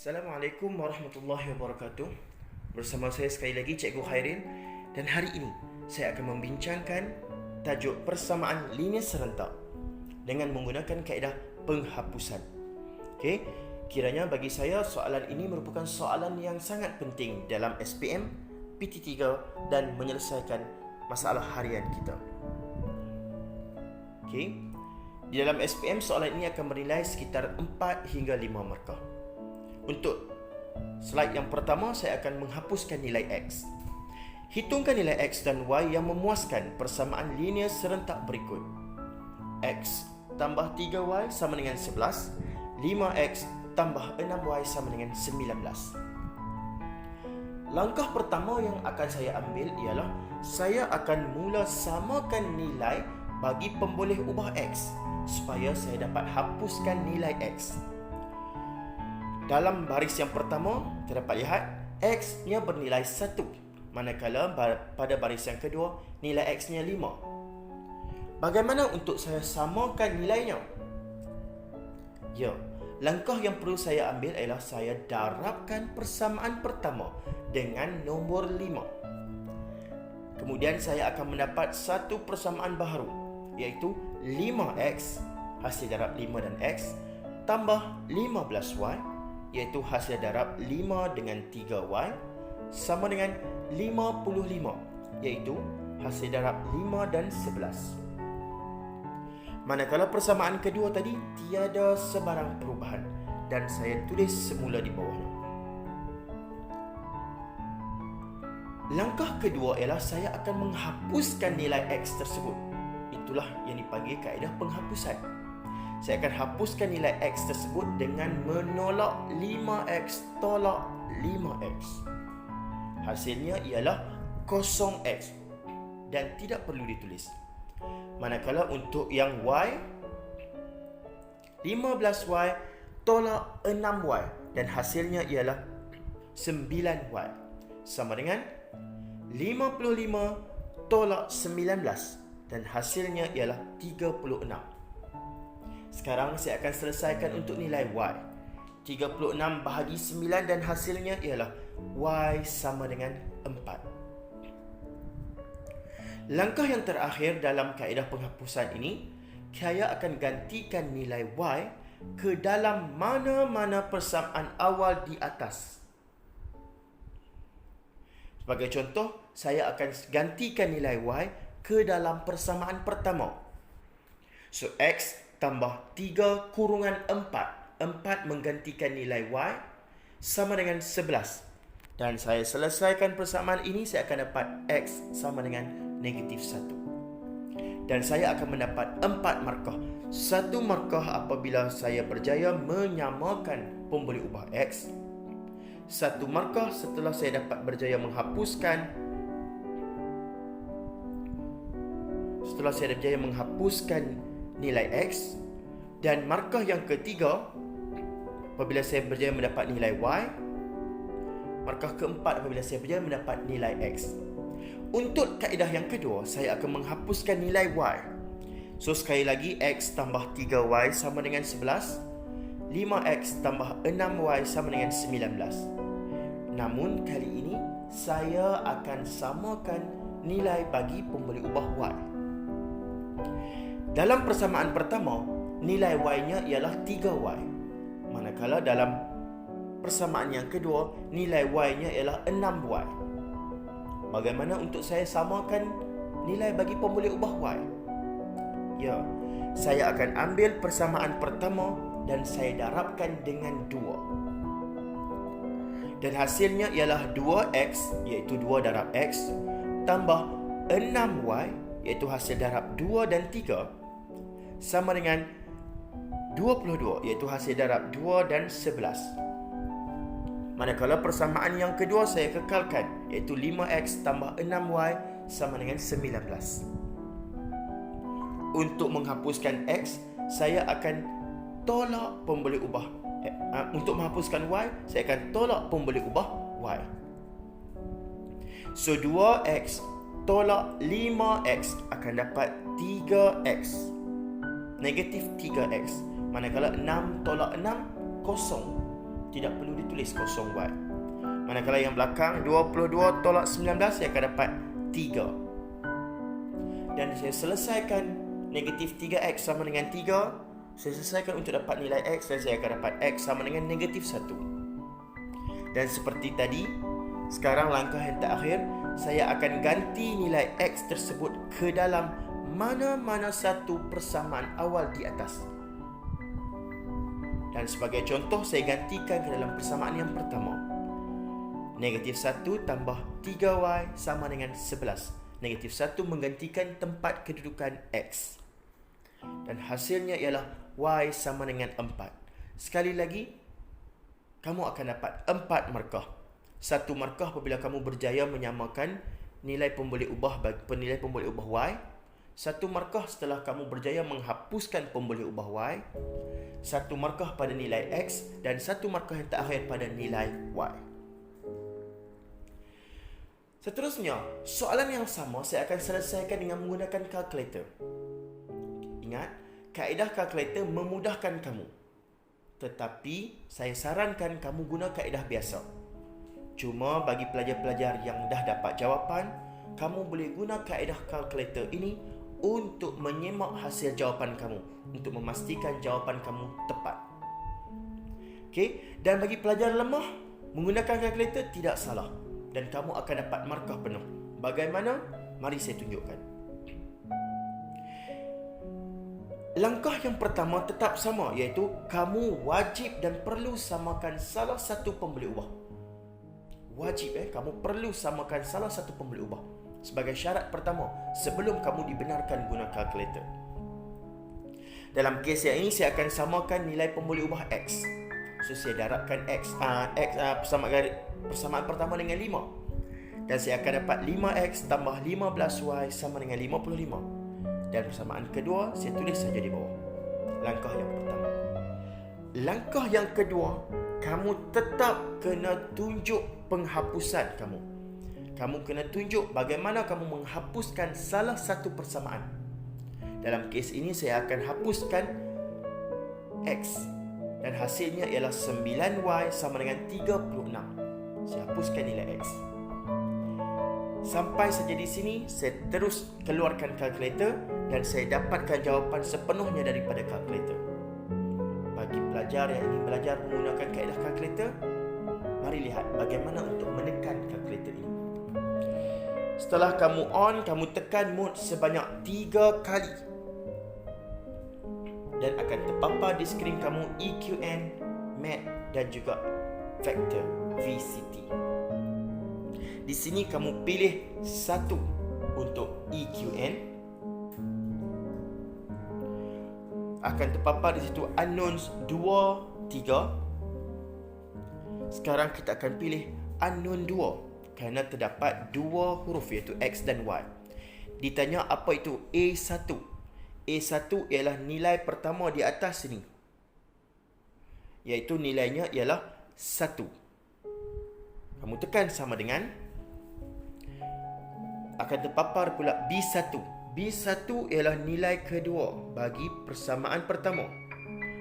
Assalamualaikum warahmatullahi wabarakatuh. Bersama saya sekali lagi Cikgu Khairin, dan hari ini saya akan membincangkan tajuk persamaan linear serentak dengan menggunakan kaedah penghapusan. Okey, kiranya bagi saya soalan ini merupakan soalan yang sangat penting dalam SPM, PT3 dan menyelesaikan masalah harian kita. Okey, di dalam SPM soalan ini akan bernilai sekitar 4 hingga 5 markah. Untuk slide yang pertama, saya akan menghapuskan nilai X. Hitungkan nilai X dan Y yang memuaskan persamaan linear serentak berikut. X tambah 3Y sama dengan 11. 5X tambah 6Y sama dengan 19. Langkah pertama yang akan saya ambil ialah saya akan mula samakan nilai bagi pemboleh ubah X supaya saya dapat hapuskan nilai X. Dalam baris yang pertama, kita dapat lihat X-nya bernilai 1, manakala pada baris yang kedua, nilai X-nya 5. Bagaimana untuk saya samakan nilainya? Ya, langkah yang perlu saya ambil ialah saya darabkan persamaan pertama dengan nombor 5. Kemudian saya akan mendapat satu persamaan baharu, iaitu 5X, hasil darab 5 dan X, tambah 15Y, iaitu hasil darab 5 dengan 3Y, sama dengan 55, iaitu hasil darab 5 dan 11. Manakala persamaan kedua tadi tiada sebarang perubahan, dan saya tulis semula di bawahnya. Langkah kedua ialah saya akan menghapuskan nilai X tersebut. Itulah yang dipanggil kaedah penghapusan. Saya akan hapuskan nilai X tersebut dengan menolak 5X tolak 5X. Hasilnya ialah 0X dan tidak perlu ditulis. Manakala untuk yang Y, 15Y tolak 6Y dan hasilnya ialah 9Y, sama dengan 55 tolak 19 dan hasilnya ialah 36. Sekarang saya akan selesaikan untuk nilai Y. 36 bahagi 9 dan hasilnya ialah Y sama dengan 4. Langkah yang terakhir dalam kaedah penghapusan ini, saya akan gantikan nilai Y ke dalam mana-mana persamaan awal di atas. Sebagai contoh, saya akan gantikan nilai Y ke dalam persamaan pertama. So, X tambah 3 kurungan 4. 4 menggantikan nilai Y sama dengan 11. Dan saya selesaikan persamaan ini, saya akan dapat X sama dengan negatif 1. Dan saya akan mendapat 4 markah. 1 markah apabila saya berjaya menyamakan pemboleh ubah X. 1 markah setelah saya dapat berjaya menghapuskan nilai X, dan markah yang ketiga apabila saya berjaya mendapat nilai Y, markah keempat apabila saya berjaya mendapat nilai X. Untuk kaedah yang kedua, saya akan menghapuskan nilai Y. So, sekali lagi, X tambah 3Y sama dengan 11, 5X tambah 6Y sama dengan 19. Namun kali ini saya akan samakan nilai bagi pemboleh ubah Y. Dalam persamaan pertama, nilai Y-nya ialah 3Y. Manakala dalam persamaan yang kedua, nilai Y-nya ialah 6Y. Bagaimana untuk saya samakan nilai bagi pemboleh ubah Y? Ya, saya akan ambil persamaan pertama dan saya darabkan dengan 2. Dan hasilnya ialah 2X, iaitu 2 darab X, tambah 6Y, iaitu hasil darab 2 dan 3, sama dengan 22, iaitu hasil darab 2 dan 11. Manakala persamaan yang kedua saya kekalkan, iaitu 5X tambah 6Y sama dengan 19. Untuk menghapuskan X, saya akan tolak pemboleh ubah. Untuk menghapuskan Y, saya akan tolak pemboleh ubah Y. So, 2X tolak 5X akan dapat 3X. Negatif 3X. Manakala 6 tolak 6, kosong. tidak perlu ditulis kosong Y. Manakala yang belakang 22 tolak 19, saya akan dapat 3. Dan saya selesaikan negatif 3X sama dengan 3. Saya selesaikan untuk dapat nilai X dan saya akan dapat X sama dengan negatif 1. Dan seperti tadi, sekarang langkah yang terakhir, saya akan ganti nilai X tersebut ke dalam mana-mana satu persamaan awal di atas. Dan sebagai contoh, saya gantikan ke dalam persamaan yang pertama. Negatif 1 tambah 3Y sama dengan 11. Negatif 1 menggantikan tempat kedudukan X. Dan hasilnya ialah Y sama dengan 4. Sekali lagi, kamu akan dapat 4 markah. 1 markah apabila kamu berjaya menyamakan nilai pemboleh ubah nilai pemboleh ubah Y. 1 markah setelah kamu berjaya menghapuskan pemboleh ubah Y. 1 markah pada nilai X dan 1 markah yang terakhir pada nilai Y. Seterusnya, soalan yang sama saya akan selesaikan dengan menggunakan kalkulator. Ingat, kaedah kalkulator memudahkan kamu. Tetapi, saya sarankan kamu guna kaedah biasa. Cuma bagi pelajar-pelajar yang dah dapat jawapan, kamu boleh guna kaedah kalkulator ini untuk menyemak hasil jawapan kamu, untuk memastikan jawapan kamu tepat. Okey, dan bagi pelajar lemah, menggunakan kalkulator tidak salah dan kamu akan dapat markah penuh. Bagaimana? Mari saya tunjukkan. Langkah yang pertama tetap sama, iaitu kamu wajib dan perlu samakan salah satu pemboleh ubah. Wajib kamu perlu samakan salah satu pemboleh ubah sebagai syarat pertama sebelum kamu dibenarkan guna kalkulator. Dalam kes yang ini saya akan samakan nilai pemboleh ubah X. So saya darabkan persamaan pertama dengan 5. Dan saya akan dapat 5X tambah 15Y sama dengan 55. Dan persamaan kedua saya tulis saja di bawah. Langkah yang pertama. Langkah yang kedua, kamu tetap kena tunjuk penghapusan kamu. Kamu kena tunjuk bagaimana kamu menghapuskan salah satu persamaan. Dalam kes ini saya akan hapuskan X. Dan hasilnya ialah 9Y sama dengan 36. Saya hapuskan nilai X. Sampai saja di sini, saya terus keluarkan kalkulator dan saya dapatkan jawapan sepenuhnya daripada kalkulator. Bagi pelajar yang ingin belajar menggunakan kaedah kalkulator, mari lihat bagaimana untuk menekan kalkulator ini. Setelah kamu on, kamu tekan mode sebanyak 3 kali. Dan akan terpapar di skrin kamu EQN, Math dan juga Vector VCT. Di sini kamu pilih satu untuk EQN. Akan terpapar di situ unknowns 2, 3. Sekarang kita akan pilih unknown 2 kerana terdapat 2 huruf iaitu X dan Y. Ditanya apa itu A1. A1 ialah nilai pertama di atas sini, iaitu nilainya ialah 1. Kamu tekan sama dengan, akan terpapar pula B1. B1 ialah nilai kedua bagi persamaan pertama,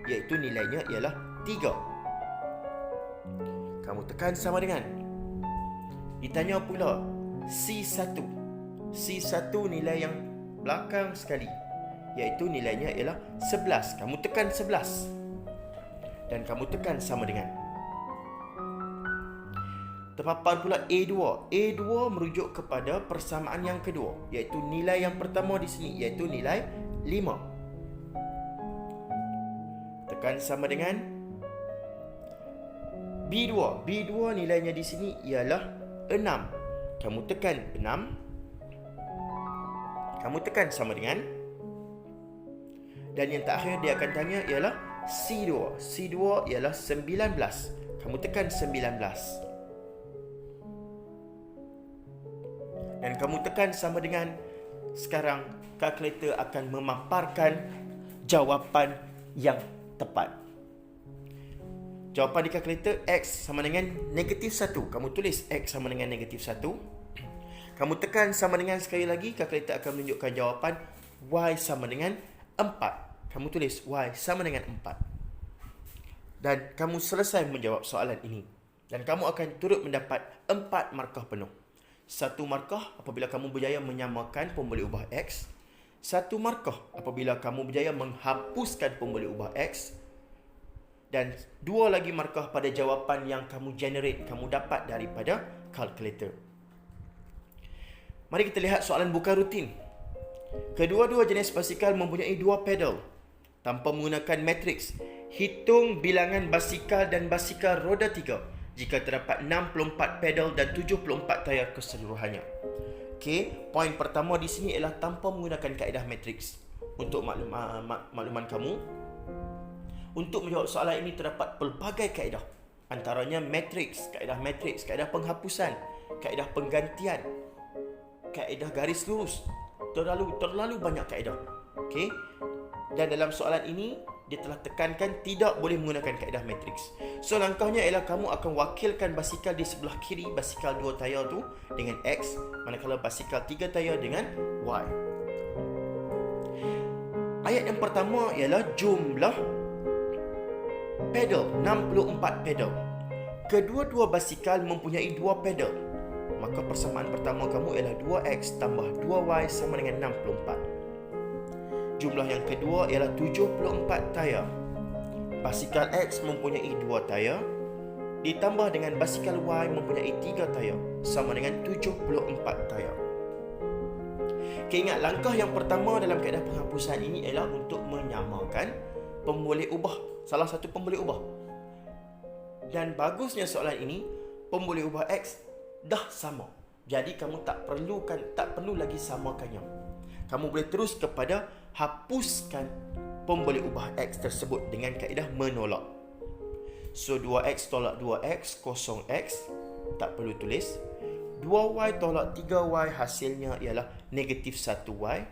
iaitu nilainya ialah 3. Kamu tekan sama dengan. Ditanya pula C1. C1 nilai yang belakang sekali, iaitu nilainya ialah 11. Kamu tekan 11. Dan kamu tekan sama dengan. Terpapar pula A2. A2 merujuk kepada persamaan yang kedua, iaitu nilai yang pertama di sini, iaitu nilai 5. Tekan sama dengan B2. B2 nilainya di sini ialah 6. Kamu tekan 6. Kamu tekan sama dengan. Dan yang terakhir dia akan tanya ialah C2. C2 ialah 19. Kamu tekan 19. Dan kamu tekan sama dengan. Sekarang kalkulator akan memaparkan jawapan yang tepat. Jawapan di kalkulator X sama dengan negatif 1. Kamu tulis X sama dengan negatif 1. Kamu tekan sama dengan sekali lagi, kalkulator akan menunjukkan jawapan Y sama dengan 4. Kamu tulis Y sama dengan 4. dan kamu selesai menjawab soalan ini. Dan kamu akan turut mendapat 4 markah penuh. 1 markah apabila kamu berjaya menyamakan pemboleh ubah X. 1 markah apabila kamu berjaya menghapuskan pemboleh ubah X. Dan 2 lagi markah pada jawapan yang kamu generate, kamu dapat daripada kalkulator. Mari kita lihat soalan bukan rutin. Kedua-dua jenis basikal mempunyai 2 pedal tanpa menggunakan matriks. Hitung bilangan basikal dan basikal roda 3 jika terdapat 64 pedal dan 74 tayar keseluruhannya. Okey, poin pertama di sini ialah tanpa menggunakan kaedah matriks. Untuk makluman kamu, untuk menjawab soalan ini terdapat pelbagai kaedah. Antaranya matriks, kaedah penghapusan, kaedah penggantian, kaedah garis lurus. Terlalu banyak kaedah. Okey. Dan dalam soalan ini dia telah tekankan tidak boleh menggunakan kaedah matriks. So langkahnya ialah kamu akan wakilkan basikal di sebelah kiri, basikal 2 tayar tu dengan X, manakala basikal 3 tayar dengan Y. Ayat yang pertama ialah jumlah pedal, 64 pedal. Kedua-dua basikal mempunyai 2 pedal. Maka persamaan pertama kamu ialah 2X tambah 2Y sama dengan 64. Jumlah yang kedua ialah 74 tayar. Basikal X mempunyai 2 tayar ditambah dengan basikal Y mempunyai 3 tayar sama dengan 74 tayar. Okay, ingat langkah yang pertama dalam kaedah penghapusan ini ialah untuk menyamakan pemboleh ubah, salah satu pemboleh ubah. Dan bagusnya soalan ini, pemboleh ubah X dah sama. Jadi kamu tak perlu lagi samakannya. Kamu boleh terus kepada hapuskan pemboleh ubah X tersebut dengan kaedah menolak. So 2X tolak 2X, kosong X, tak perlu tulis. 2Y tolak 3Y hasilnya ialah negatif 1Y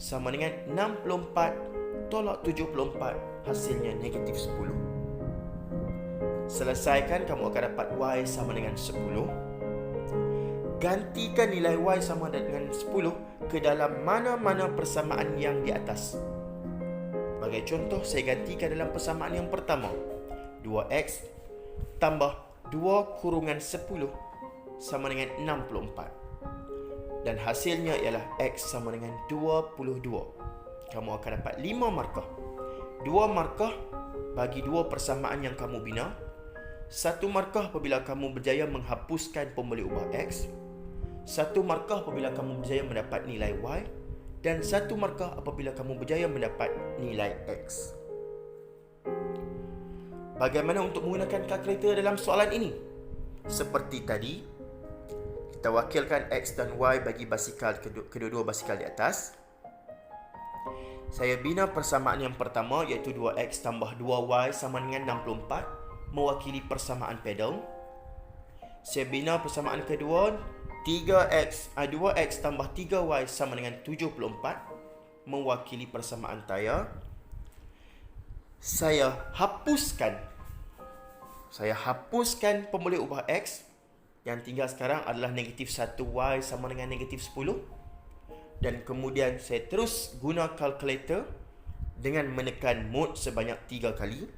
sama dengan 64 tolak 74 hasilnya negatif 10. Selesaikan, kamu akan dapat Y sama dengan 10. Gantikan nilai Y sama dengan 10 ke dalam mana-mana persamaan yang di atas. Sebagai contoh, saya gantikan dalam persamaan yang pertama. 2X tambah 2 kurungan 10 sama dengan 64. Dan hasilnya ialah X sama dengan 22. Kamu akan dapat 5 markah. 2 markah bagi 2 persamaan yang kamu bina. 1 markah apabila kamu berjaya menghapuskan pemboleh ubah X. 1 markah apabila kamu berjaya mendapat nilai Y. Dan 1 markah apabila kamu berjaya mendapat nilai X. Bagaimana untuk menggunakan kalkulator dalam soalan ini? Seperti tadi, kita wakilkan X dan Y bagi basikal kedua-dua basikal di atas. Saya bina persamaan yang pertama iaitu 2X tambah 2Y sama dengan 64, mewakili persamaan pedal. Saya bina persamaan kedua 2X tambah 3Y sama dengan 74, mewakili persamaan tayar. Saya hapuskan pemboleh ubah X. Yang tinggal sekarang adalah negatif 1Y sama dengan negatif 10. Dan kemudian saya terus guna kalkulator dengan menekan mode sebanyak 3 kali.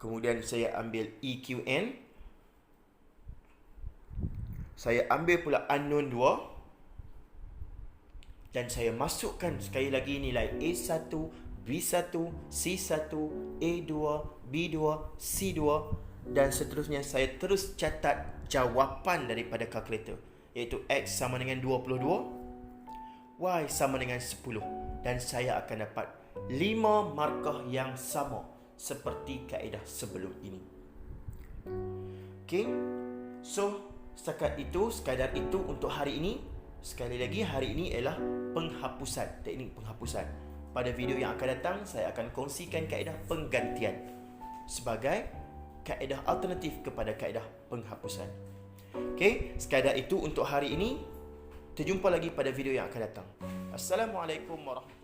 Kemudian saya ambil EQN. Saya ambil pula unknown 2. Dan saya masukkan sekali lagi nilai A1, B1, C1, A2, B2, C2 dan seterusnya. Saya terus catat jawapan daripada kalkulator, iaitu X sama dengan 22, Y sama dengan 10, dan saya akan dapat 5 markah yang sama seperti kaedah sebelum ini. Okay, so sekadar itu untuk hari ini. Sekali lagi, hari ini ialah penghapusan, teknik penghapusan. Pada video yang akan datang, saya akan kongsikan kaedah penggantian sebagai kaedah alternatif kepada kaedah penghapusan. Okey, sekadar itu untuk hari ini. Terjumpa lagi pada video yang akan datang. Assalamualaikum warahmatullahi wabarakatuh.